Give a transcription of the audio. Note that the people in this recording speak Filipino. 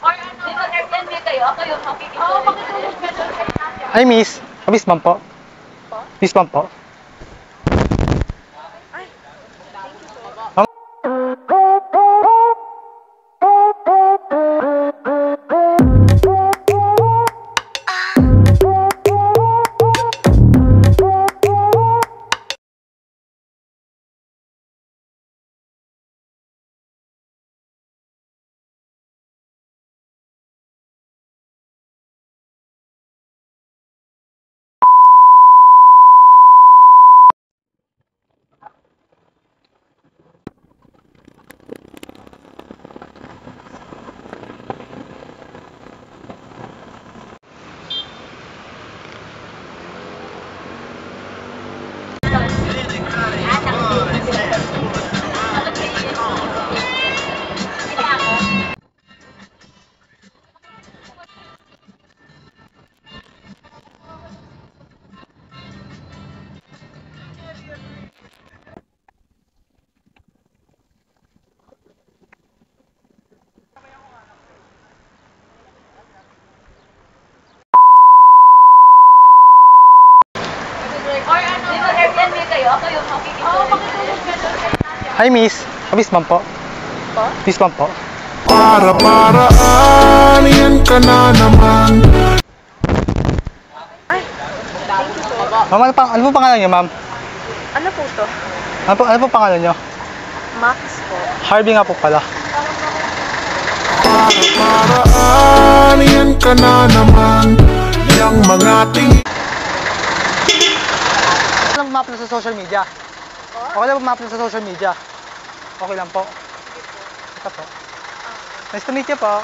Or ano, Airbnb kayo, ako yung makikita. Oo, makitulog ka doon. Ay, miss. Miss ma'am po. Miss ma'am po. Ay, or ano, Airbnb kayo, ako yung makikita. Oo, makitulog ka doon. Ay, miss. Miss ma'am po. Miss ma'am po. Para-paraan, yan ka na naman. Ay, thank you po. Ma'am, ano po pangalan niyo, ma'am? Ano po to? Ano po pangalan niyo? Max po. Harvey nga po pala. Para-paraan, yan ka na naman. Yang mga ting... Okay lang ma-upload sa social media. Okay lang ma-upload sa social media. Okay lang po. Ito po. Nice to meet you po.